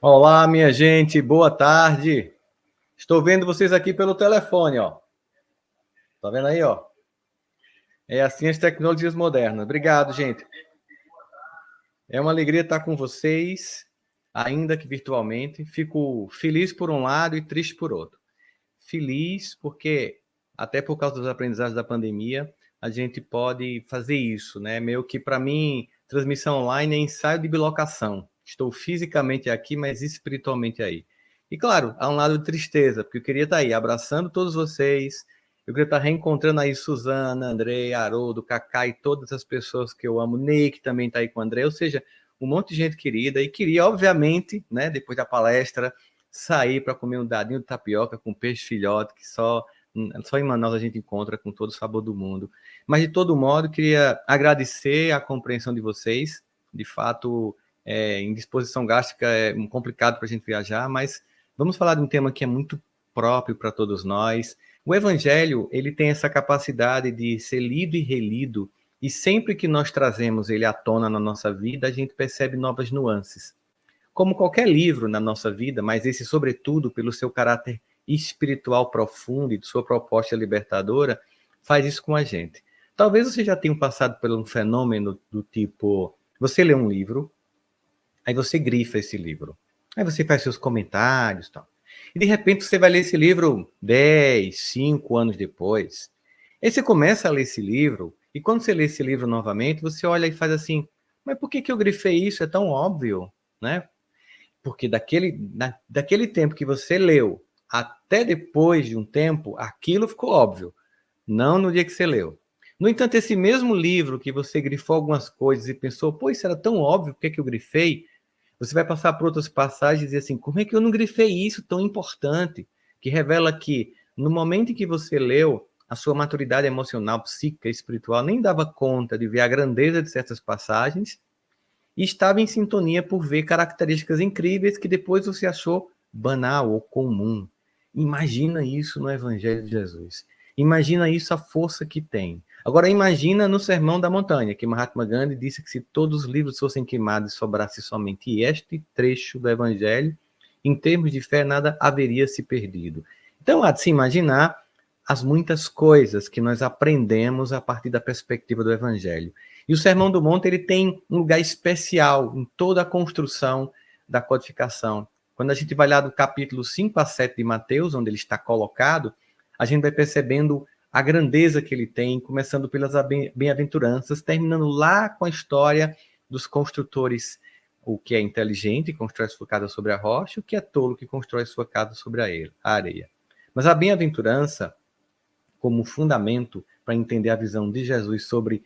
Olá, minha gente, boa tarde. Estou vendo vocês aqui pelo telefone, ó. Tá vendo aí, ó? É assim as tecnologias modernas. Obrigado, gente. É uma alegria estar com vocês, ainda que virtualmente. Fico feliz por um lado e triste por outro. Feliz porque, até por causa dos aprendizados da pandemia, a gente pode fazer isso, né? Meio que, para mim, transmissão online é ensaio de bilocação. Estou fisicamente aqui, mas espiritualmente aí. E, claro, há um lado de tristeza, porque eu queria estar aí abraçando todos vocês, eu queria estar reencontrando aí Suzana, André, Haroldo, Cacá e todas as pessoas que eu amo. Ney, que também está aí com o André, ou seja, um monte de gente querida. E queria, obviamente, né, depois da palestra, sair para comer um dadinho de tapioca com peixe filhote, que só em Manaus a gente encontra com todo o sabor do mundo. Mas, de todo modo, queria agradecer a compreensão de vocês. De fato, em disposição gástrica é complicado para a gente viajar, mas vamos falar de um tema que é muito próprio para todos nós. O Evangelho, ele tem essa capacidade de ser lido e relido, e sempre que nós trazemos ele à tona na nossa vida, a gente percebe novas nuances. Como qualquer livro na nossa vida, mas esse, sobretudo, pelo seu caráter espiritual profundo e de sua proposta libertadora, faz isso com a gente. Talvez você já tenha passado por um fenômeno do tipo: você lê um livro, aí você grifa esse livro, aí você faz seus comentários e tal. E de repente você vai ler esse livro 10, 5 anos depois. Aí você começa a ler esse livro, e quando você lê esse livro novamente, você olha e faz assim: mas por que eu grifei isso? É tão óbvio, né? Porque daquele tempo que você leu até depois de um tempo, aquilo ficou óbvio, não no dia que você leu. No entanto, esse mesmo livro que você grifou algumas coisas e pensou: pô, isso era tão óbvio, por que eu grifei? Você vai passar por outras passagens e dizer assim: como é que eu não grifei isso tão importante? Que revela que, no momento em que você leu, a sua maturidade emocional, psíquica, espiritual nem dava conta de ver a grandeza de certas passagens, e estava em sintonia por ver características incríveis que depois você achou banal ou comum. Imagina isso no Evangelho de Jesus. Imagina isso, a força que tem. Agora imagina no Sermão da Montanha, que Mahatma Gandhi disse que se todos os livros fossem queimados e sobrasse somente este trecho do Evangelho, em termos de fé nada haveria se perdido. Então há de se imaginar as muitas coisas que nós aprendemos a partir da perspectiva do Evangelho. E o Sermão do Monte, ele tem um lugar especial em toda a construção da codificação. Quando a gente vai lá do capítulo 5 a 7 de Mateus, onde ele está colocado, a gente vai percebendo a grandeza que ele tem, começando pelas bem-aventuranças, terminando lá com a história dos construtores: o que é inteligente constrói sua casa sobre a rocha, o que é tolo que constrói sua casa sobre a areia. Mas a bem-aventurança, como fundamento para entender a visão de Jesus sobre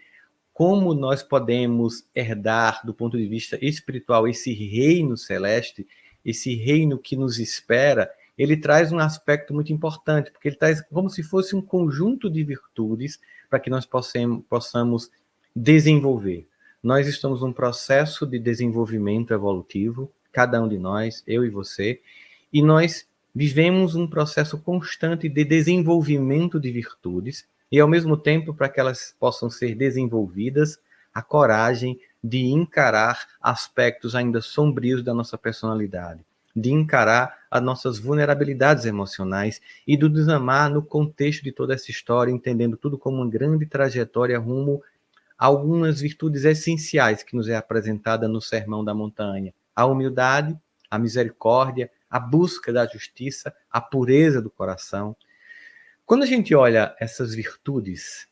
como nós podemos herdar, do ponto de vista espiritual, esse reino celeste, esse reino que nos espera, ele traz um aspecto muito importante, porque ele traz como se fosse um conjunto de virtudes para que nós possamos desenvolver. Nós estamos num processo de desenvolvimento evolutivo, cada um de nós, eu e você, e nós vivemos um processo constante de desenvolvimento de virtudes, e, ao mesmo tempo, para que elas possam ser desenvolvidas, a coragem de encarar aspectos ainda sombrios da nossa personalidade, de encarar as nossas vulnerabilidades emocionais e do desamar no contexto de toda essa história, entendendo tudo como uma grande trajetória rumo a algumas virtudes essenciais que nos é apresentada no Sermão da Montanha: a humildade, a misericórdia, a busca da justiça, a pureza do coração. Quando a gente olha essas virtudes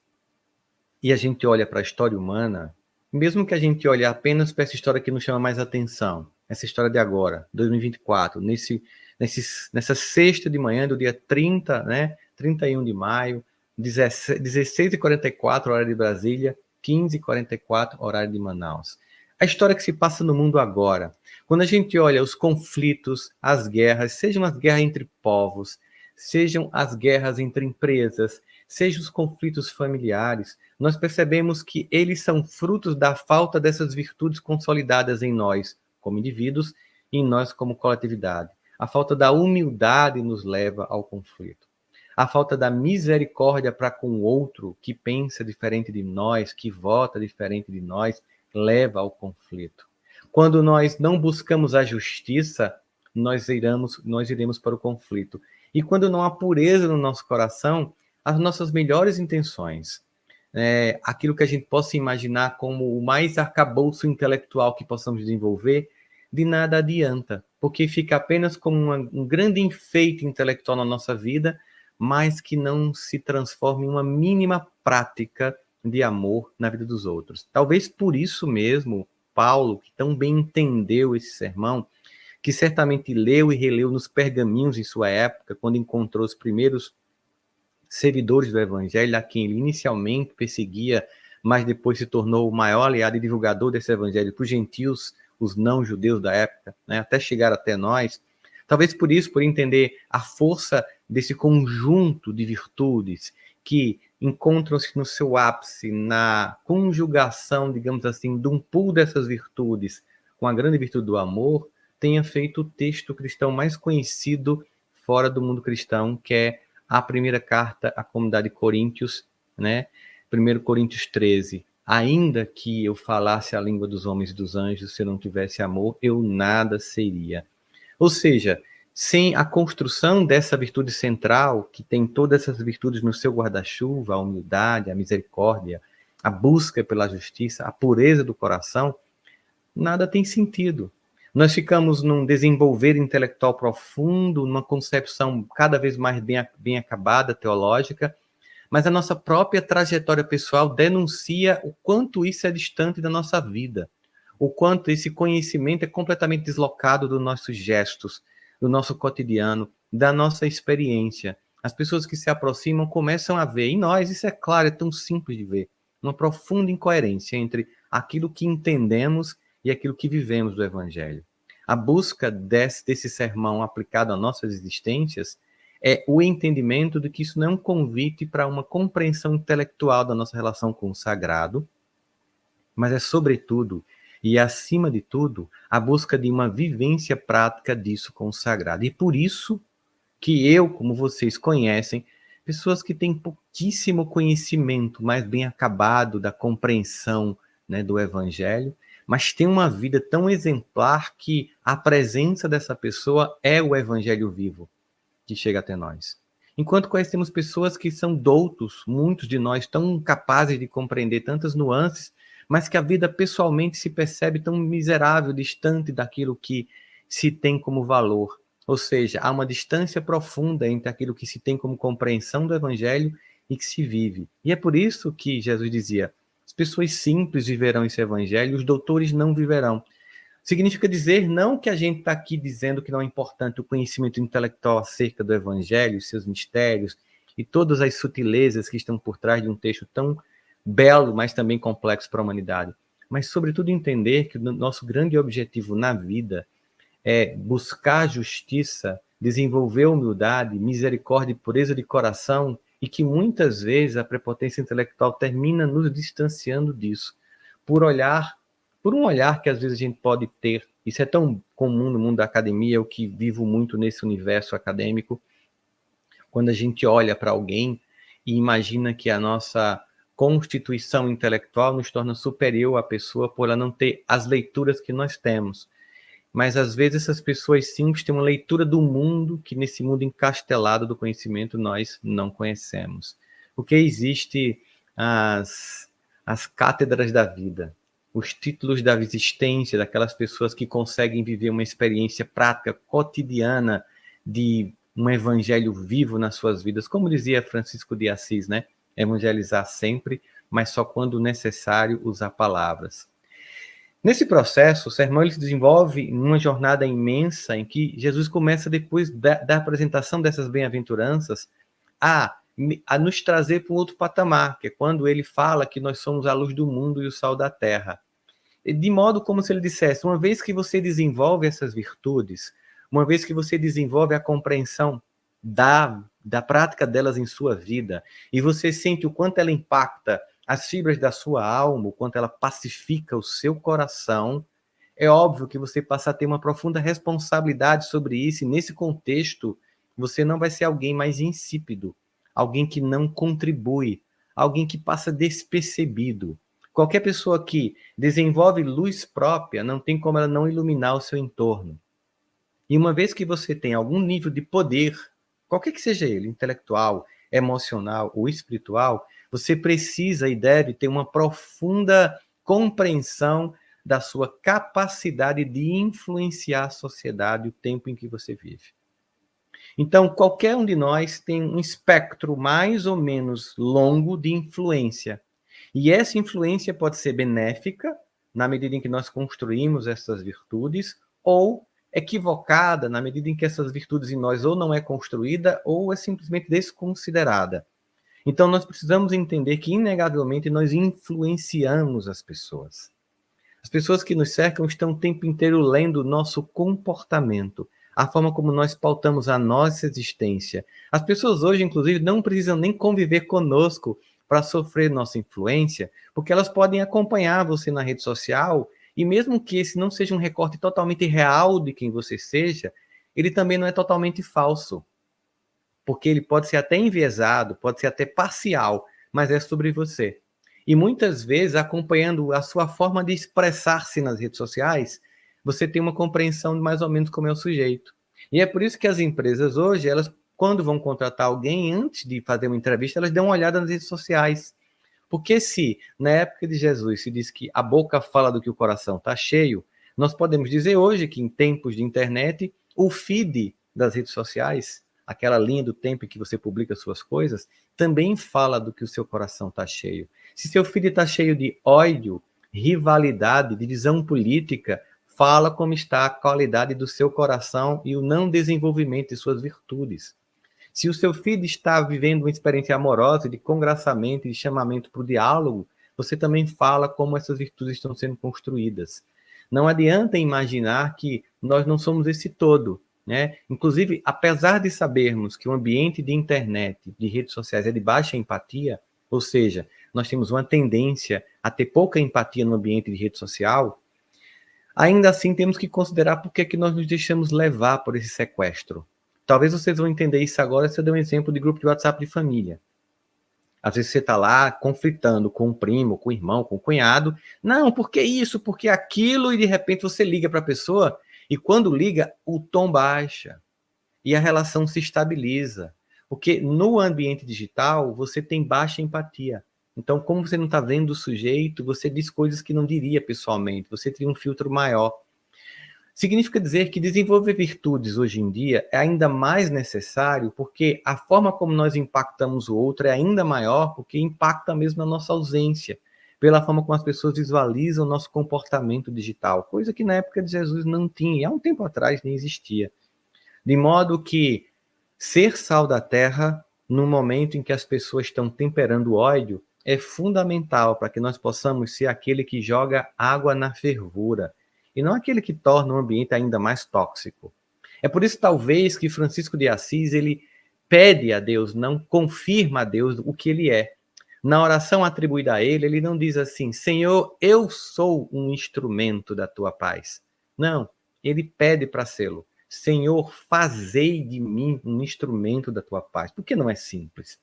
e a gente olha para a história humana, mesmo que a gente olhe apenas para essa história que nos chama mais atenção, essa história de agora, 2024, nessa sexta de manhã do dia 30, né, 31 de maio, 16h44, hora de Brasília, 15h44, horário de Manaus. A história que se passa no mundo agora. Quando a gente olha os conflitos, as guerras, sejam as guerras entre povos, sejam as guerras entre empresas, sejam os conflitos familiares, nós percebemos que eles são frutos da falta dessas virtudes consolidadas em nós, como indivíduos, e em nós como coletividade. A falta da humildade nos leva ao conflito. A falta da misericórdia para com o outro, que pensa diferente de nós, que vota diferente de nós, leva ao conflito. Quando nós não buscamos a justiça, nós iremos para o conflito. E quando não há pureza no nosso coração, as nossas melhores intenções, aquilo que a gente possa imaginar como o mais arcabouço intelectual que possamos desenvolver, de nada adianta, porque fica apenas como um grande enfeite intelectual na nossa vida, mas que não se transforma em uma mínima prática de amor na vida dos outros. Talvez por isso mesmo, Paulo, que tão bem entendeu esse sermão, que certamente leu e releu nos pergaminhos em sua época, quando encontrou os primeiros seguidores do evangelho, a quem ele inicialmente perseguia, mas depois se tornou o maior aliado e divulgador desse evangelho para os gentios, os não-judeus da época, né, até chegar até nós. Talvez por isso, por entender a força desse conjunto de virtudes que encontram-se no seu ápice, na conjugação, digamos assim, de um pool dessas virtudes com a grande virtude do amor, tenha feito o texto cristão mais conhecido fora do mundo cristão, que é a primeira carta à comunidade de Coríntios, né? 1 Coríntios 13. Ainda que eu falasse a língua dos homens e dos anjos, se eu não tivesse amor, eu nada seria. Ou seja, sem a construção dessa virtude central, que tem todas essas virtudes no seu guarda-chuva, a humildade, a misericórdia, a busca pela justiça, a pureza do coração, nada tem sentido. Nós ficamos num desenvolver intelectual profundo, numa concepção cada vez mais bem acabada, teológica, mas a nossa própria trajetória pessoal denuncia o quanto isso é distante da nossa vida, o quanto esse conhecimento é completamente deslocado dos nossos gestos, do nosso cotidiano, da nossa experiência. As pessoas que se aproximam começam a ver, e nós, isso é claro, é tão simples de ver, uma profunda incoerência entre aquilo que entendemos e aquilo que vivemos do Evangelho. A busca desse sermão aplicado a nossas existências é o entendimento de que isso não é um convite para uma compreensão intelectual da nossa relação com o sagrado, mas é, sobretudo, e acima de tudo, a busca de uma vivência prática disso com o sagrado. E por isso que eu, como vocês conhecem, pessoas que têm pouquíssimo conhecimento, mais bem acabado da compreensão, né, do Evangelho, mas tem uma vida tão exemplar que a presença dessa pessoa é o Evangelho vivo que chega até nós. Enquanto conhecemos pessoas que são doutos, muitos de nós tão capazes de compreender tantas nuances, mas que a vida pessoalmente se percebe tão miserável, distante daquilo que se tem como valor. Ou seja, há uma distância profunda entre aquilo que se tem como compreensão do Evangelho e que se vive. E é por isso que Jesus dizia: as pessoas simples viverão esse Evangelho, os doutores não viverão. Significa dizer não que a gente está aqui dizendo que não é importante o conhecimento intelectual acerca do Evangelho, seus mistérios e todas as sutilezas que estão por trás de um texto tão belo, mas também complexo para a humanidade. Mas, sobretudo, entender que o nosso grande objetivo na vida é buscar justiça, desenvolver humildade, misericórdia e pureza de coração, e que muitas vezes a prepotência intelectual termina nos distanciando disso, por um olhar que às vezes a gente pode ter. Isso é tão comum no mundo da academia, eu que vivo muito nesse universo acadêmico, quando a gente olha para alguém e imagina que a nossa constituição intelectual nos torna superior à pessoa por ela não ter as leituras que nós temos. Mas às vezes essas pessoas simples têm uma leitura do mundo que nesse mundo encastelado do conhecimento nós não conhecemos. Porque existe as cátedras da vida, os títulos da existência daquelas pessoas que conseguem viver uma experiência prática, cotidiana, de um evangelho vivo nas suas vidas, como dizia Francisco de Assis, né? Evangelizar sempre, mas só quando necessário usar palavras. Nesse processo, o sermão ele se desenvolve numa jornada imensa em que Jesus começa, depois da apresentação dessas bem-aventuranças, a nos trazer para um outro patamar, que é quando ele fala que nós somos a luz do mundo e o sal da terra. De modo como se ele dissesse, uma vez que você desenvolve essas virtudes, uma vez que você desenvolve a compreensão da prática delas em sua vida, e você sente o quanto ela impacta as fibras da sua alma, o quanto ela pacifica o seu coração, é óbvio que você passa a ter uma profunda responsabilidade sobre isso, e nesse contexto, você não vai ser alguém mais insípido, alguém que não contribui, alguém que passa despercebido. Qualquer pessoa que desenvolve luz própria, não tem como ela não iluminar o seu entorno. E uma vez que você tem algum nível de poder, qualquer que seja ele, intelectual, emocional ou espiritual, você precisa e deve ter uma profunda compreensão da sua capacidade de influenciar a sociedade o tempo em que você vive. Então, qualquer um de nós tem um espectro mais ou menos longo de influência. E essa influência pode ser benéfica, na medida em que nós construímos essas virtudes, ou equivocada, na medida em que essas virtudes em nós ou não é construída ou é simplesmente desconsiderada. Então, nós precisamos entender que, inegavelmente, nós influenciamos as pessoas. As pessoas que nos cercam estão o tempo inteiro lendo o nosso comportamento, a forma como nós pautamos a nossa existência. As pessoas hoje, inclusive, não precisam nem conviver conosco para sofrer nossa influência, porque elas podem acompanhar você na rede social, e mesmo que esse não seja um recorte totalmente real de quem você seja, ele também não é totalmente falso, porque ele pode ser até enviesado, pode ser até parcial, mas é sobre você. E muitas vezes, acompanhando a sua forma de expressar-se nas redes sociais, você tem uma compreensão de mais ou menos como é o sujeito. E é por isso que as empresas hoje, elas, quando vão contratar alguém, antes de fazer uma entrevista, elas dão uma olhada nas redes sociais. Porque se, na época de Jesus, se diz que a boca fala do que o coração está cheio, nós podemos dizer hoje que, em tempos de internet, o feed das redes sociais, aquela linha do tempo em que você publica suas coisas, também fala do que o seu coração está cheio. Se seu feed está cheio de ódio, rivalidade, divisão política, fala como está a qualidade do seu coração e o não desenvolvimento de suas virtudes. Se o seu filho está vivendo uma experiência amorosa, de congraçamento, de chamamento para o diálogo, você também fala como essas virtudes estão sendo construídas. Não adianta imaginar que nós não somos esse todo, né? Inclusive, apesar de sabermos que o ambiente de internet, de redes sociais é de baixa empatia, ou seja, nós temos uma tendência a ter pouca empatia no ambiente de rede social, ainda assim temos que considerar por que é que nós nos deixamos levar por esse sequestro. Talvez vocês vão entender isso agora se eu der um exemplo de grupo de WhatsApp de família. Às vezes você está lá conflitando com o primo, com o irmão, com o cunhado. Não, por que isso, por que aquilo? E de repente você liga para a pessoa e quando liga, o tom baixa e a relação se estabiliza. Porque no ambiente digital você tem baixa empatia. Então, como você não está vendo o sujeito, você diz coisas que não diria pessoalmente. Você tem um filtro maior. Significa dizer que desenvolver virtudes hoje em dia é ainda mais necessário porque a forma como nós impactamos o outro é ainda maior porque impacta mesmo na nossa ausência, pela forma como as pessoas visualizam o nosso comportamento digital, coisa que na época de Jesus não tinha, e há um tempo atrás nem existia. De modo que ser sal da terra, no momento em que as pessoas estão temperando o ódio, é fundamental para que nós possamos ser aquele que joga água na fervura e não aquele que torna o ambiente ainda mais tóxico. É por isso, talvez, que Francisco de Assis ele pede a Deus, não confirma a Deus o que ele é. Na oração atribuída a ele, ele não diz assim: Senhor, eu sou um instrumento da tua paz. Não, ele pede para sê-lo. Senhor, fazei de mim um instrumento da tua paz. Por que não é simples?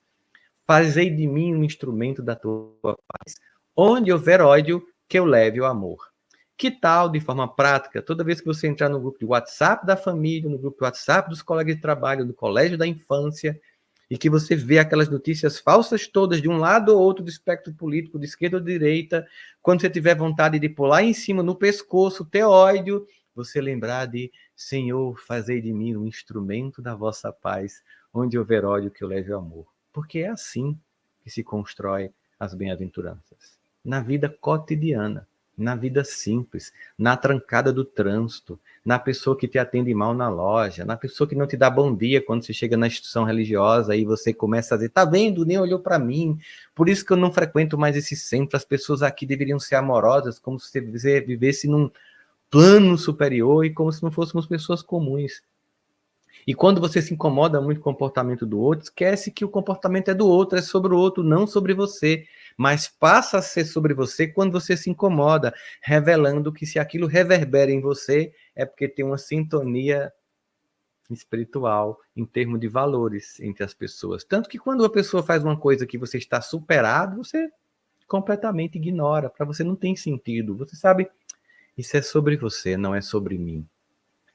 Fazei de mim um instrumento da tua paz. Onde houver ódio, que eu leve o amor. Que tal, de forma prática, toda vez que você entrar no grupo de WhatsApp da família, no grupo de WhatsApp dos colegas de trabalho, do colégio da infância, e que você vê aquelas notícias falsas todas de um lado ou outro do espectro político, de esquerda ou de direita, quando você tiver vontade de pular em cima, no pescoço, ter ódio, você lembrar de Senhor, fazei de mim um instrumento da vossa paz, onde houver ódio que eu leve o amor. Porque é assim que se constrói as bem-aventuranças. Na vida cotidiana, na vida simples, na trancada do trânsito, na pessoa que te atende mal na loja, na pessoa que não te dá bom dia quando você chega na instituição religiosa e você começa a dizer, tá vendo, nem olhou para mim, por isso que eu não frequento mais esse centro, as pessoas aqui deveriam ser amorosas, como se você vivesse num plano superior e como se não fôssemos pessoas comuns. E quando você se incomoda muito com o comportamento do outro, esquece que o comportamento é do outro, é sobre o outro, não sobre você. Mas passa a ser sobre você quando você se incomoda, revelando que se aquilo reverbera em você, é porque tem uma sintonia espiritual em termos de valores entre as pessoas. Tanto que quando a pessoa faz uma coisa que você está superado, você completamente ignora, para você não tem sentido. Você sabe, isso é sobre você, não é sobre mim.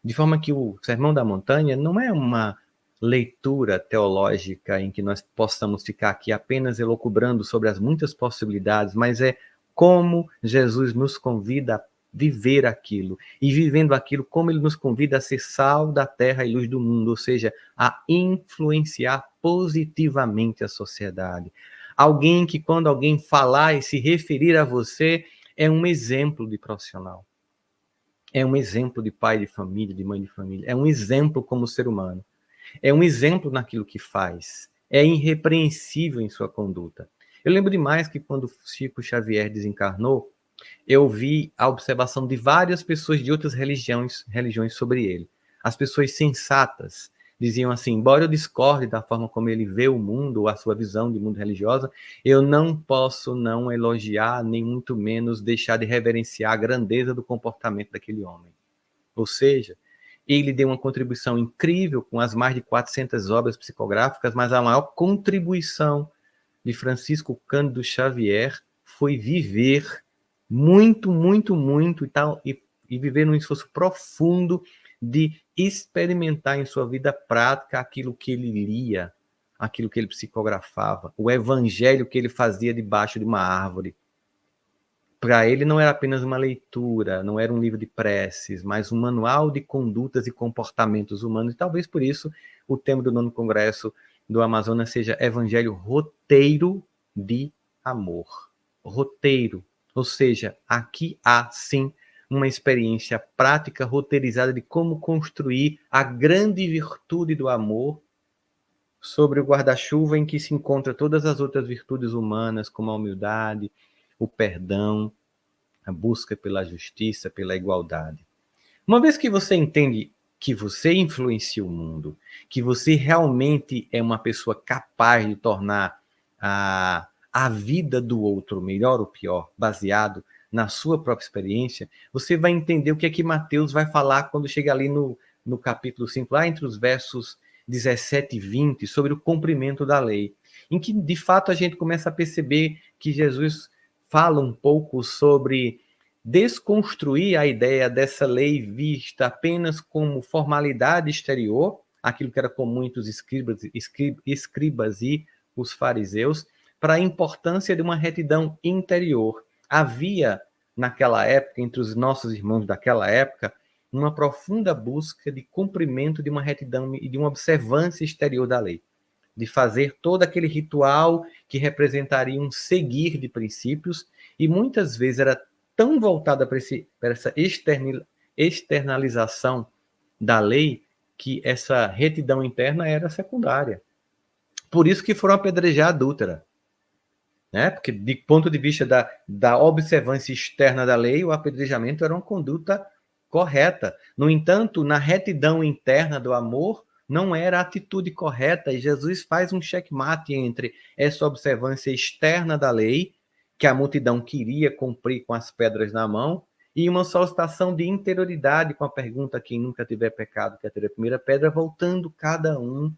De forma que o Sermão da Montanha não é uma leitura teológica em que nós possamos ficar aqui apenas elucubrando sobre as muitas possibilidades, mas é como Jesus nos convida a viver aquilo, e vivendo aquilo, como ele nos convida a ser sal da terra e luz do mundo, ou seja, a influenciar positivamente a sociedade. Alguém que, quando alguém falar e se referir a você, é um exemplo de profissional. É um exemplo de pai de família, de mãe de família. É um exemplo como ser humano. É um exemplo naquilo que faz. É irrepreensível em sua conduta. Eu lembro demais que quando Chico Xavier desencarnou, eu vi a observação de várias pessoas de outras religiões sobre ele. As pessoas sensatas diziam assim: embora eu discorde da forma como ele vê o mundo, ou a sua visão de mundo religiosa, eu não posso não elogiar, nem muito menos deixar de reverenciar a grandeza do comportamento daquele homem. Ou seja, ele deu uma contribuição incrível com as mais de 400 obras psicográficas, mas a maior contribuição de Francisco Cândido Xavier foi viver muito, muito, muito e viver num esforço profundo de experimentar em sua vida prática aquilo que ele lia, aquilo que ele psicografava, o evangelho que ele fazia debaixo de uma árvore. Para ele não era apenas uma leitura, não era um livro de preces, mas um manual de condutas e comportamentos humanos. E talvez por isso o tema do 9º Congresso do Amazonas seja Evangelho Roteiro de Amor. Roteiro. Ou seja, aqui há, sim, uma experiência prática roteirizada de como construir a grande virtude do amor sobre o guarda-chuva em que se encontram todas as outras virtudes humanas, como a humildade, o perdão, a busca pela justiça, pela igualdade. Uma vez que você entende que você influencia o mundo, que você realmente é uma pessoa capaz de tornar a vida do outro melhor ou pior, baseado na sua própria experiência, você vai entender o que é que Mateus vai falar quando chega ali no capítulo 5, lá entre os versos 17 e 20, sobre o cumprimento da lei, em que, de fato, a gente começa a perceber que Jesus fala um pouco sobre desconstruir a ideia dessa lei vista apenas como formalidade exterior, aquilo que era comum entre os escribas e os fariseus, para a importância de uma retidão interior. Havia, naquela época, entre os nossos irmãos daquela época, uma profunda busca de cumprimento de uma retidão e de uma observância exterior da lei, de fazer todo aquele ritual que representaria um seguir de princípios, e muitas vezes era tão voltada para essa externalização da lei que essa retidão interna era secundária. Por isso que foram apedrejar a adúltera. Né? Porque, de ponto de vista da observância externa da lei, o apedrejamento era uma conduta correta. No entanto, na retidão interna do amor, não era a atitude correta, e Jesus faz um checkmate entre essa observância externa da lei, que a multidão queria cumprir com as pedras na mão, e uma solicitação de interioridade com a pergunta: quem nunca tiver pecado quer ter a primeira pedra, voltando cada um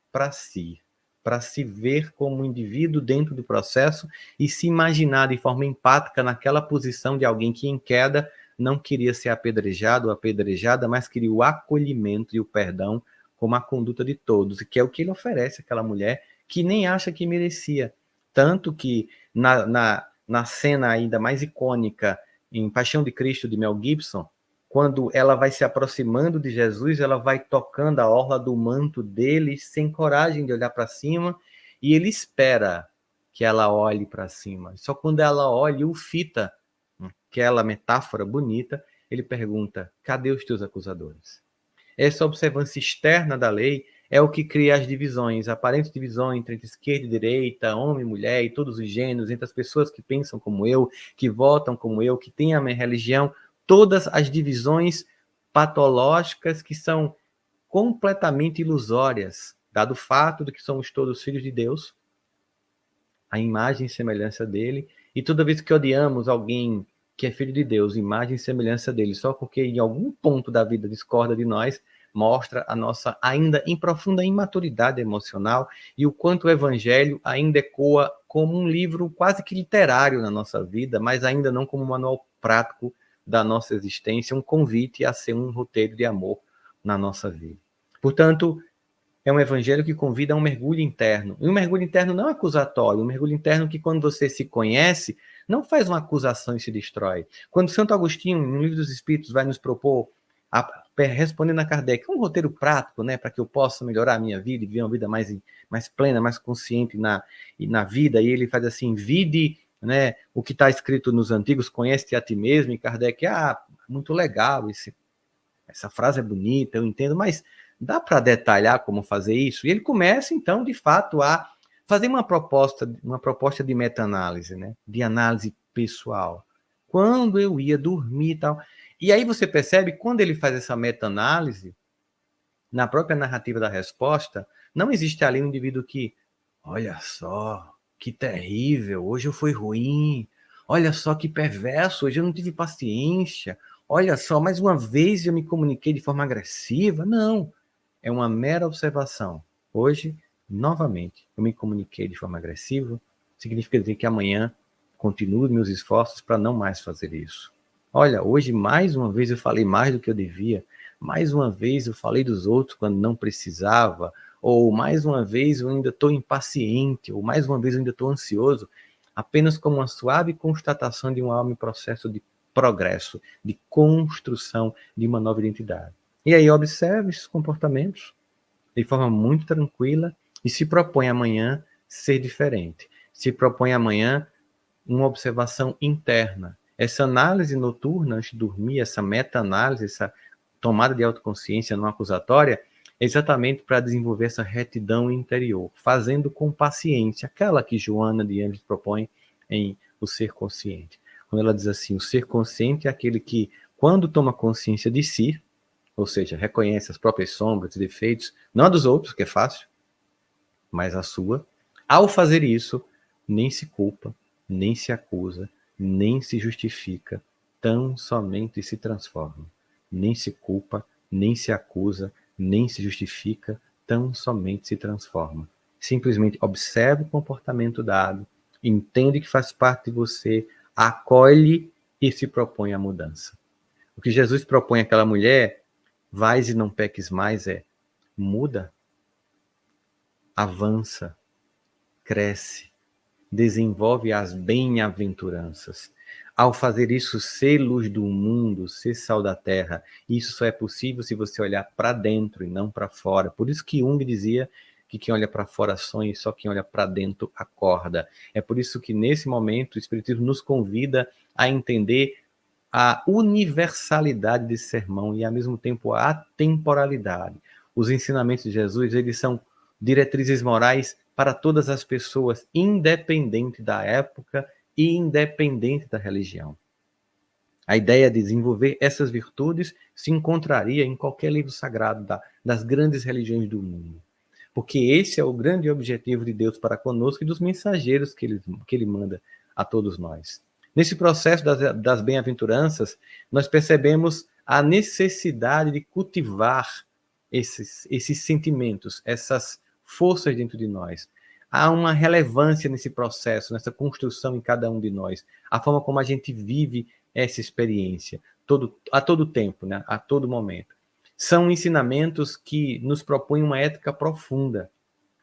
para si, para se ver como um indivíduo dentro do processo e se imaginar de forma empática naquela posição de alguém que, em queda, não queria ser apedrejado ou apedrejada, mas queria o acolhimento e o perdão como a conduta de todos, e que é o que ele oferece àquela mulher que nem acha que merecia. Tanto que na cena ainda mais icônica em Paixão de Cristo, de Mel Gibson, quando ela vai se aproximando de Jesus, ela vai tocando a orla do manto dele, sem coragem de olhar para cima, e ele espera que ela olhe para cima. Só quando ela olha e o fita, aquela metáfora bonita, ele pergunta: cadê os teus acusadores? Essa observância externa da lei é o que cria as divisões, aparentes divisões entre esquerda e direita, homem e mulher, e todos os gêneros, entre as pessoas que pensam como eu, que votam como eu, que têm a minha religião, todas as divisões patológicas que são completamente ilusórias, dado o fato de que somos todos filhos de Deus, a imagem e semelhança dele, e toda vez que odiamos alguém que é filho de Deus, imagem e semelhança dele, só porque em algum ponto da vida discorda de nós, mostra a nossa ainda em profunda imaturidade emocional e o quanto o evangelho ainda ecoa como um livro quase que literário na nossa vida, mas ainda não como um manual prático da nossa existência, um convite a ser um roteiro de amor na nossa vida. Portanto, é um evangelho que convida a um mergulho interno. E um mergulho interno não acusatório, um mergulho interno que, quando você se conhece, não faz uma acusação e se destrói. Quando Santo Agostinho, no Livro dos Espíritos, vai nos propor, respondendo a Kardec, um roteiro prático, né, para que eu possa melhorar a minha vida e viver uma vida mais plena, mais consciente na vida, e ele faz assim, vide, né, o que está escrito nos antigos, conhece-te a ti mesmo, e Kardec, muito legal, essa frase é bonita, eu entendo, mas dá para detalhar como fazer isso? E ele começa, então, de fato, a fazer uma proposta de meta-análise, né? De análise pessoal. Quando eu ia dormir e tal. E aí você percebe, quando ele faz essa meta-análise, na própria narrativa da resposta, não existe ali um indivíduo que, olha só, que terrível, hoje eu fui ruim, olha só que perverso, hoje eu não tive paciência, olha só, mais uma vez eu me comuniquei de forma agressiva. Não, é uma mera observação. Hoje, novamente, eu me comuniquei de forma agressiva, significa dizer que amanhã continuo meus esforços para não mais fazer isso. Olha, hoje mais uma vez eu falei mais do que eu devia, mais uma vez eu falei dos outros quando não precisava, ou mais uma vez eu ainda estou impaciente, ou mais uma vez eu ainda estou ansioso, apenas como uma suave constatação de uma alma em processo de progresso, de construção de uma nova identidade. E aí observe esses comportamentos de forma muito tranquila e se propõe amanhã ser diferente. Se propõe amanhã uma observação interna. Essa análise noturna antes de dormir, essa meta-análise, essa tomada de autoconsciência não acusatória, é exatamente para desenvolver essa retidão interior, fazendo com paciência, aquela que Joana de Ângeles propõe em O Ser Consciente. Quando ela diz assim, o ser consciente é aquele que, quando toma consciência de si, ou seja, reconhece as próprias sombras e defeitos, não a dos outros, que é fácil, mas a sua, ao fazer isso, nem se culpa, nem se acusa, nem se justifica, tão somente se transforma. Nem se culpa, nem se acusa, nem se justifica, tão somente se transforma. Simplesmente observa o comportamento dado, entende que faz parte de você, acolhe e se propõe a mudança. O que Jesus propõe àquela mulher, vais e não peques mais, muda, avança, cresce, desenvolve as bem-aventuranças. Ao fazer isso, ser luz do mundo, ser sal da terra, isso só é possível se você olhar para dentro e não para fora. Por isso que Jung dizia que quem olha para fora sonha e só quem olha para dentro acorda. É por isso que, nesse momento, o Espiritismo nos convida a entender a universalidade desse sermão e, ao mesmo tempo, a atemporalidade. Os ensinamentos de Jesus, eles são diretrizes morais para todas as pessoas, independente da época e independente da religião. A ideia de desenvolver essas virtudes se encontraria em qualquer livro sagrado das grandes religiões do mundo. Porque esse é o grande objetivo de Deus para conosco e dos mensageiros que ele manda a todos nós. Nesse processo das bem-aventuranças, nós percebemos a necessidade de cultivar esses sentimentos, essas forças dentro de nós. Há uma relevância nesse processo, nessa construção em cada um de nós. A forma como a gente vive essa experiência, a todo tempo, né? A todo momento. São ensinamentos que nos propõem uma ética profunda.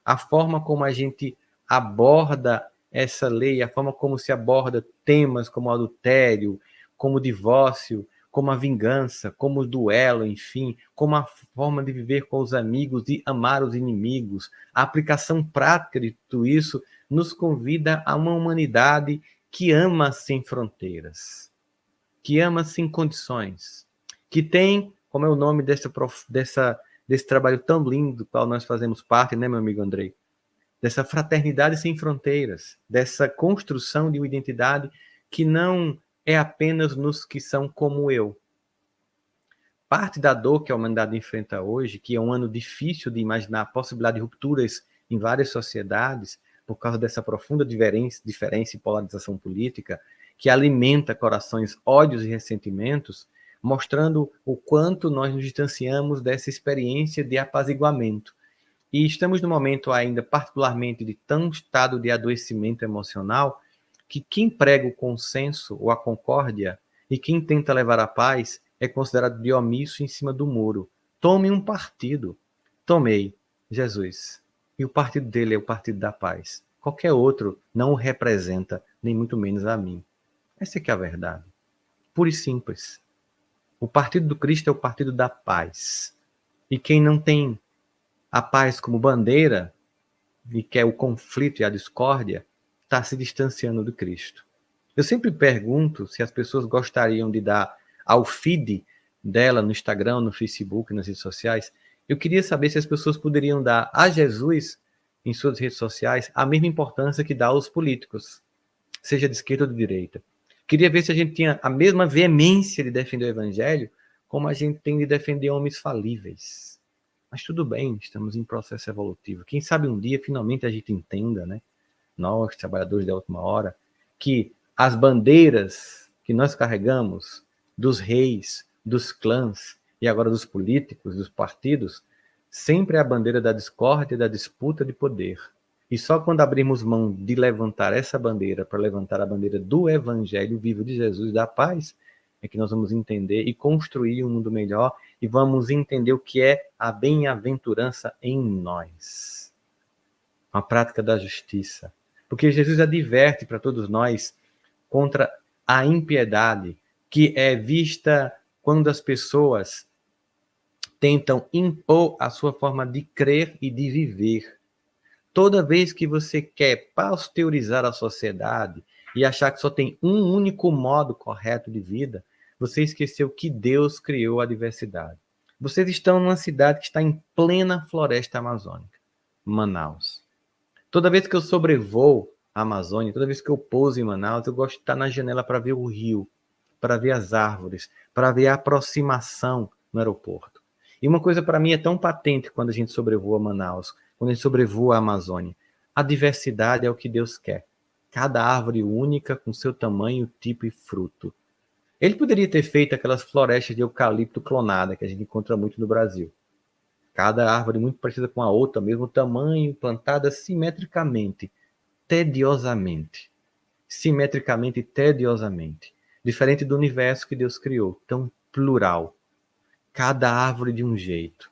A forma como a gente aborda essa lei, a forma como se aborda temas como o adultério, como o divórcio, como a vingança, como o duelo, enfim, como a forma de viver com os amigos e amar os inimigos. A aplicação prática de tudo isso nos convida a uma humanidade que ama sem fronteiras, que ama sem condições, que tem, como é o nome desse trabalho tão lindo do qual nós fazemos parte, né, meu amigo Andrei? Dessa fraternidade sem fronteiras, dessa construção de uma identidade que não é apenas nos que são como eu. Parte da dor que a humanidade enfrenta hoje, que é um ano difícil de imaginar a possibilidade de rupturas em várias sociedades, por causa dessa profunda diferença e polarização política, que alimenta corações, ódios e ressentimentos, mostrando o quanto nós nos distanciamos dessa experiência de apaziguamento. E estamos num momento ainda, particularmente, de tão estado de adoecimento emocional, que quem prega o consenso ou a concórdia e quem tenta levar a paz é considerado de omisso em cima do muro, Tome um partido. Tomei Jesus. E o partido dele é o partido da paz. Qualquer outro não o representa, nem muito menos a mim. Essa é que é a verdade. Pura e simples. O partido do Cristo é o partido da paz. E quem não tem a paz como bandeira e quer o conflito e a discórdia, está se distanciando do Cristo. Eu sempre pergunto se as pessoas gostariam de dar ao feed dela no Instagram, no Facebook, nas redes sociais. Eu queria saber se as pessoas poderiam dar a Jesus, em suas redes sociais, a mesma importância que dá aos políticos, seja de esquerda ou de direita. Queria ver se a gente tinha a mesma veemência de defender o evangelho como a gente tem de defender homens falíveis. Mas tudo bem, estamos em processo evolutivo. Quem sabe um dia, finalmente, a gente entenda, né? Nós, trabalhadores da última hora, que as bandeiras que nós carregamos dos reis, dos clãs e agora dos políticos, dos partidos, sempre é a bandeira da discórdia e da disputa de poder. E só quando abrirmos mão de levantar essa bandeira para levantar a bandeira do Evangelho vivo de Jesus, da paz, é que nós vamos entender e construir um mundo melhor e vamos entender o que é a bem-aventurança em nós. A prática da justiça. Porque Jesus adverte para todos nós contra a impiedade que é vista quando as pessoas tentam impor a sua forma de crer e de viver. Toda vez que você quer pasteurizar a sociedade e achar que só tem um único modo correto de vida, você esqueceu que Deus criou a diversidade. Vocês estão numa cidade que está em plena floresta amazônica, Manaus. Toda vez que eu sobrevoo a Amazônia, toda vez que eu pouso em Manaus, eu gosto de estar na janela para ver o rio, para ver as árvores, para ver a aproximação no aeroporto. E uma coisa para mim é tão patente quando a gente sobrevoa Manaus, quando a gente sobrevoa a Amazônia. A diversidade é o que Deus quer. Cada árvore única com seu tamanho, tipo e fruto. Ele poderia ter feito aquelas florestas de eucalipto clonada que a gente encontra muito no Brasil. Cada árvore muito parecida com a outra, mesmo tamanho, plantada simetricamente, tediosamente. Simetricamente e tediosamente. Diferente do universo que Deus criou, tão plural. Cada árvore de um jeito.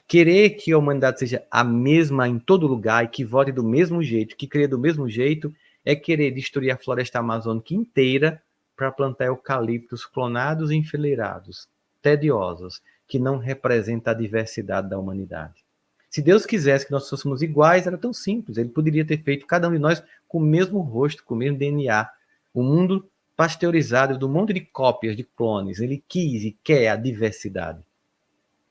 Querer que a humanidade seja a mesma em todo lugar e que vote do mesmo jeito, que crie do mesmo jeito, é querer destruir a floresta amazônica inteira para plantar eucaliptos clonados e enfileirados, tediosos, que não representam a diversidade da humanidade. Se Deus quisesse que nós fôssemos iguais, era tão simples. Ele poderia ter feito cada um de nós com o mesmo rosto, com o mesmo DNA. O mundo pasteurizado de um monte de cópias, de clones. Ele quis e quer a diversidade.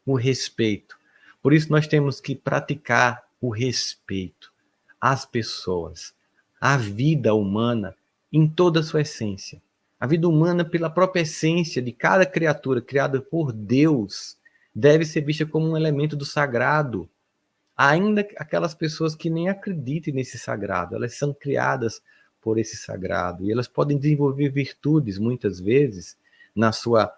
O respeito. Por isso nós temos que praticar o respeito às pessoas, à vida humana em toda a sua essência. A vida humana, pela própria essência de cada criatura criada por Deus, deve ser vista como um elemento do sagrado. Ainda aquelas pessoas que nem acreditem nesse sagrado, elas são criadas por esse sagrado e elas podem desenvolver virtudes, muitas vezes, na sua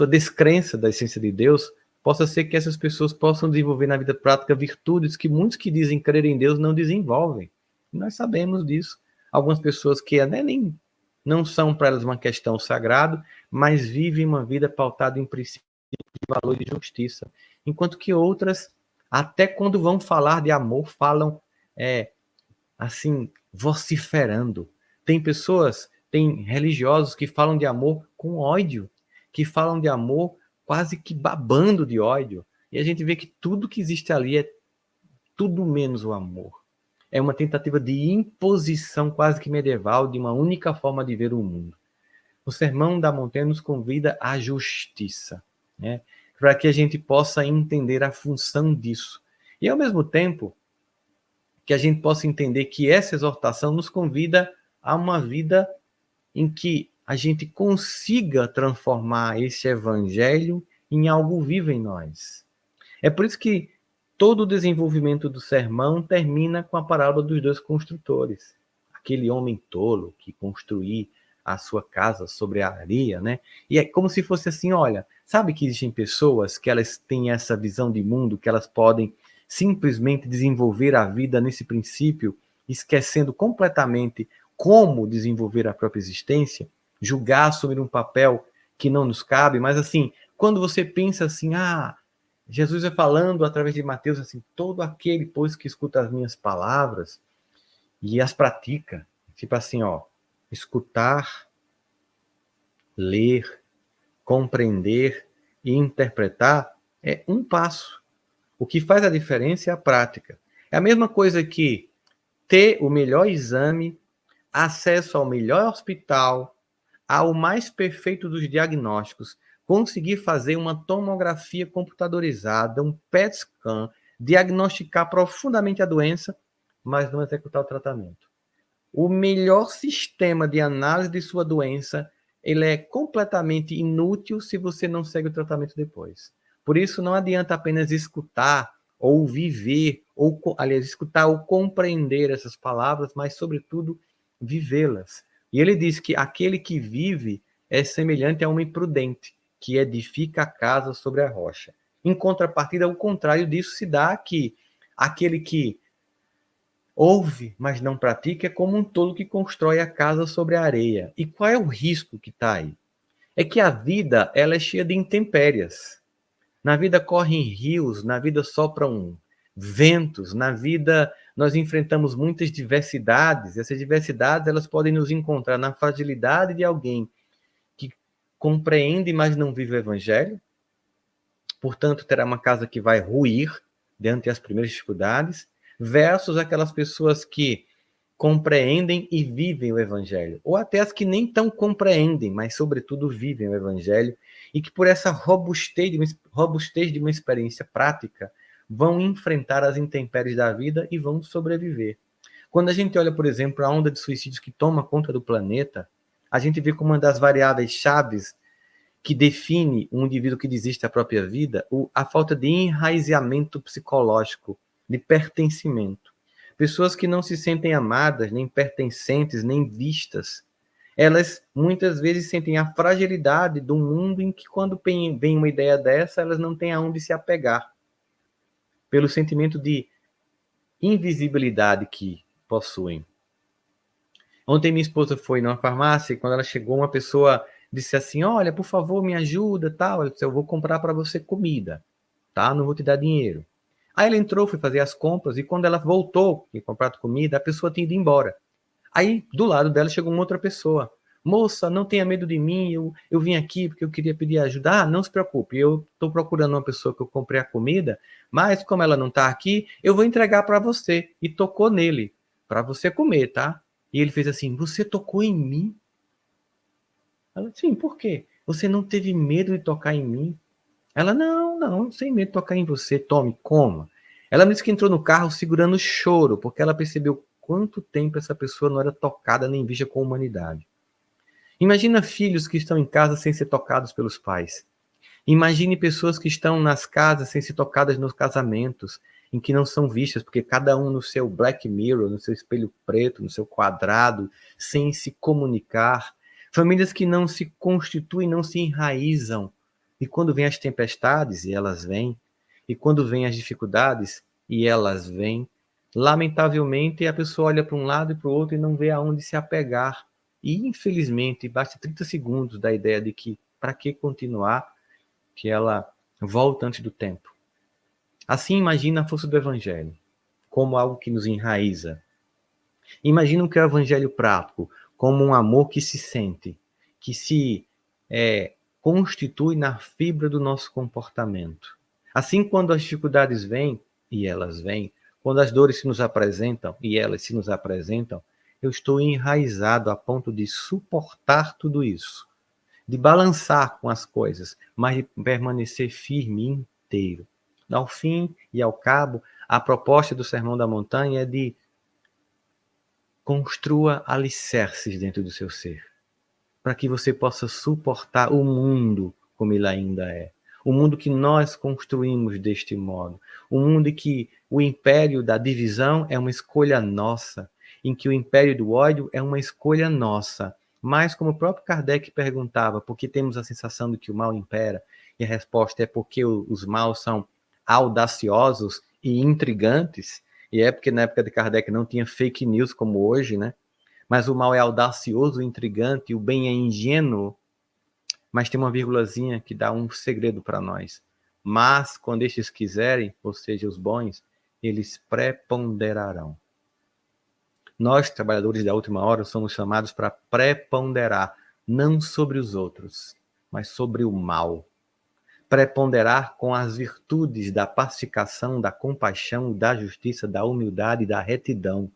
descrença da essência de Deus. Possa ser que essas pessoas possam desenvolver na vida prática virtudes que muitos que dizem crer em Deus não desenvolvem. E nós sabemos disso. Algumas pessoas que nem não são para elas uma questão sagrada, mas vivem uma vida pautada em princípios de valor e de justiça. Enquanto que outras, até quando vão falar de amor, falam assim, vociferando. Tem pessoas, tem religiosos que falam de amor com ódio, que falam de amor quase que babando de ódio. E a gente vê que tudo que existe ali é tudo menos o amor. É uma tentativa de imposição quase que medieval de uma única forma de ver o mundo. O Sermão da Montanha nos convida à justiça, né? Para que a gente possa entender a função disso. E, ao mesmo tempo, que a gente possa entender que essa exortação nos convida a uma vida em que a gente consiga transformar esse evangelho em algo vivo em nós. É por isso que todo o desenvolvimento do sermão termina com a parábola dos dois construtores. Aquele homem tolo que construiu a sua casa sobre a areia, né? E é como se fosse assim, olha, sabe que existem pessoas que elas têm essa visão de mundo, que elas podem simplesmente desenvolver a vida nesse princípio, esquecendo completamente como desenvolver a própria existência, julgar, assumir um papel que não nos cabe, mas assim, quando você pensa assim, Jesus é falando através de Mateus assim, todo aquele, pois, que escuta as minhas palavras e as pratica, tipo assim, escutar, ler, compreender e interpretar é um passo. O que faz a diferença é a prática. É a mesma coisa que ter o melhor exame, acesso ao melhor hospital, ao mais perfeito dos diagnósticos, conseguir fazer uma tomografia computadorizada, um PET scan, diagnosticar profundamente a doença, mas não executar o tratamento. O melhor sistema de análise de sua doença, ele é completamente inútil se você não segue o tratamento depois. Por isso, não adianta apenas escutar ou viver, aliás, escutar ou compreender essas palavras, mas, sobretudo, vivê-las. E ele diz que aquele que vive é semelhante a um imprudente, que edifica a casa sobre a rocha. Em contrapartida, o contrário disso se dá que aquele que ouve, mas não pratica, é como um tolo que constrói a casa sobre a areia. E qual é o risco que está aí? É que a vida ela é cheia de intempéries. Na vida correm rios, na vida sopram ventos, na vida nós enfrentamos muitas diversidades. Essas diversidades elas podem nos encontrar na fragilidade de alguém que compreende, mas não vive o evangelho. Portanto, terá uma casa que vai ruir diante das primeiras dificuldades, versus aquelas pessoas que compreendem e vivem o evangelho, ou até as que nem tão compreendem, mas sobretudo vivem o evangelho, e que por essa robustez de uma experiência prática, vão enfrentar as intempéries da vida e vão sobreviver. Quando a gente olha, por exemplo, a onda de suicídios que toma conta do planeta, a gente vê como uma das variáveis chaves que define um indivíduo que desiste da própria vida, a falta de enraizamento psicológico, de pertencimento. Pessoas que não se sentem amadas, nem pertencentes, nem vistas, elas muitas vezes sentem a fragilidade do mundo em que, quando vem uma ideia dessa, elas não têm aonde se apegar, pelo sentimento de invisibilidade que possuem. Ontem minha esposa foi numa farmácia e quando ela chegou, uma pessoa disse assim, olha, por favor, me ajuda, tal. Eu disse, eu vou comprar para você comida, tá? Não vou te dar dinheiro. Aí ela entrou, foi fazer as compras e quando ela voltou e comprar comida, a pessoa tinha ido embora. Aí, do lado dela, chegou uma outra pessoa. Moça, não tenha medo de mim, eu vim aqui porque eu queria pedir ajuda. Ah, não se preocupe, eu estou procurando uma pessoa que eu comprei a comida, mas como ela não está aqui, eu vou entregar para você. E tocou nele, para você comer, tá? E ele fez assim, você tocou em mim? Ela, sim, por quê? Você não teve medo de tocar em mim? Ela, não, sem medo de tocar em você, tome, coma. Ela me disse que entrou no carro segurando o choro, porque ela percebeu quanto tempo essa pessoa não era tocada nem vista com humanidade. Imagina filhos que estão em casa sem ser tocados pelos pais. Imagine pessoas que estão nas casas sem ser tocadas nos casamentos, em que não são vistas, porque cada um no seu Black Mirror, no seu espelho preto, no seu quadrado, sem se comunicar. Famílias que não se constituem, não se enraizam. E quando vêm as tempestades, e elas vêm, e quando vêm as dificuldades, e elas vêm, lamentavelmente a pessoa olha para um lado e para o outro e não vê aonde se apegar. E, infelizmente, basta 30 segundos da ideia de que para que continuar, que ela volta antes do tempo. Assim, imagina a força do Evangelho, como algo que nos enraiza. Imagina o que é o Evangelho prático, como um amor que se sente, que se constitui na fibra do nosso comportamento. Assim, quando as dificuldades vêm, e elas vêm, quando as dores se nos apresentam, e elas se nos apresentam, eu estou enraizado a ponto de suportar tudo isso, de balançar com as coisas, mas de permanecer firme inteiro. Ao fim e ao cabo, a proposta do Sermão da Montanha é de construa alicerces dentro do seu ser, para que você possa suportar o mundo como ele ainda é. O mundo que nós construímos deste modo. O mundo em que o império da divisão é uma escolha nossa, em que o império do ódio é uma escolha nossa. Mas, como o próprio Kardec perguntava, por que temos a sensação de que o mal impera? E a resposta é porque os maus são audaciosos e intrigantes. E é porque na época de Kardec não tinha fake news como hoje, né? Mas o mal é audacioso, intrigante, e o bem é ingênuo. Mas tem uma vírgulazinha que dá um segredo para nós. Mas quando estes quiserem, ou seja, os bons, eles preponderarão. Nós, trabalhadores da última hora, somos chamados para preponderar, não sobre os outros, mas sobre o mal. Preponderar com as virtudes da pacificação, da compaixão, da justiça, da humildade e da retidão.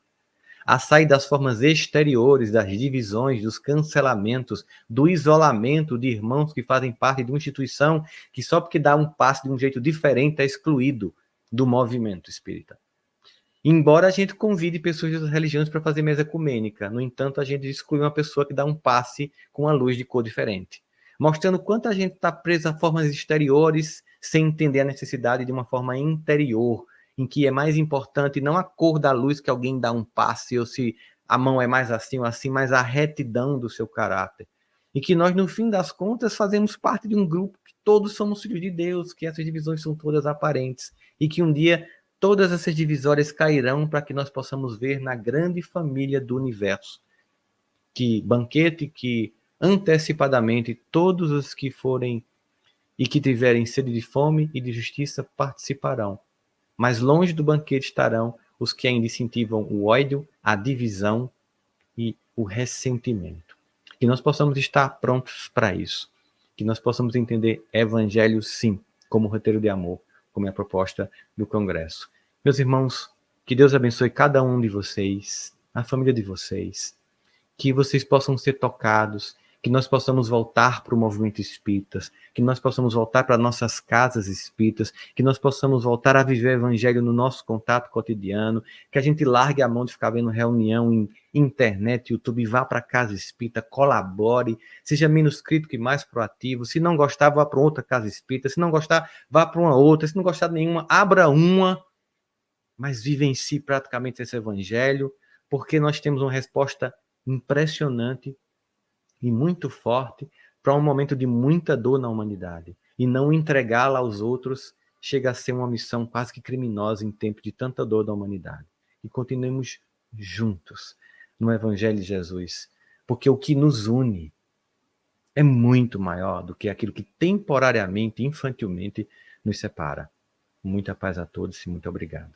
A sair das formas exteriores, das divisões, dos cancelamentos, do isolamento de irmãos que fazem parte de uma instituição que só porque dá um passo de um jeito diferente é excluído do movimento espírita. Embora a gente convide pessoas de outras religiões para fazer mesa ecumênica, no entanto, a gente exclui uma pessoa que dá um passe com a luz de cor diferente, mostrando quanto a gente está preso a formas exteriores sem entender a necessidade de uma forma interior, em que é mais importante não a cor da luz que alguém dá um passe, ou se a mão é mais assim ou assim, mas a retidão do seu caráter. E que nós, no fim das contas, fazemos parte de um grupo que todos somos filhos de Deus, que essas divisões são todas aparentes, e que um dia todas essas divisórias cairão para que nós possamos ver na grande família do universo. Que banquete que antecipadamente todos os que forem e que tiverem sede de fome e de justiça participarão. Mas longe do banquete estarão os que ainda incentivam o ódio, a divisão e o ressentimento. Que nós possamos estar prontos para isso. Que nós possamos entender evangelho, sim, como roteiro de amor, como é a proposta do Congresso. Meus irmãos, que Deus abençoe cada um de vocês, a família de vocês, que vocês possam ser tocados, que nós possamos voltar para o movimento espíritas, que nós possamos voltar para nossas casas espíritas, que nós possamos voltar a viver o evangelho no nosso contato cotidiano, que a gente largue a mão de ficar vendo reunião em internet, YouTube, vá para a casa espírita, colabore, seja menos crítico e mais proativo. Se não gostar, vá para outra casa espírita. Se não gostar, vá para uma outra. Se não gostar de nenhuma, abra uma, mas vivencie praticamente esse evangelho, porque nós temos uma resposta impressionante e muito forte para um momento de muita dor na humanidade. E não entregá-la aos outros chega a ser uma missão quase que criminosa em tempo de tanta dor da humanidade. E continuemos juntos no Evangelho de Jesus, porque o que nos une é muito maior do que aquilo que temporariamente, infantilmente, nos separa. Muita paz a todos e muito obrigado.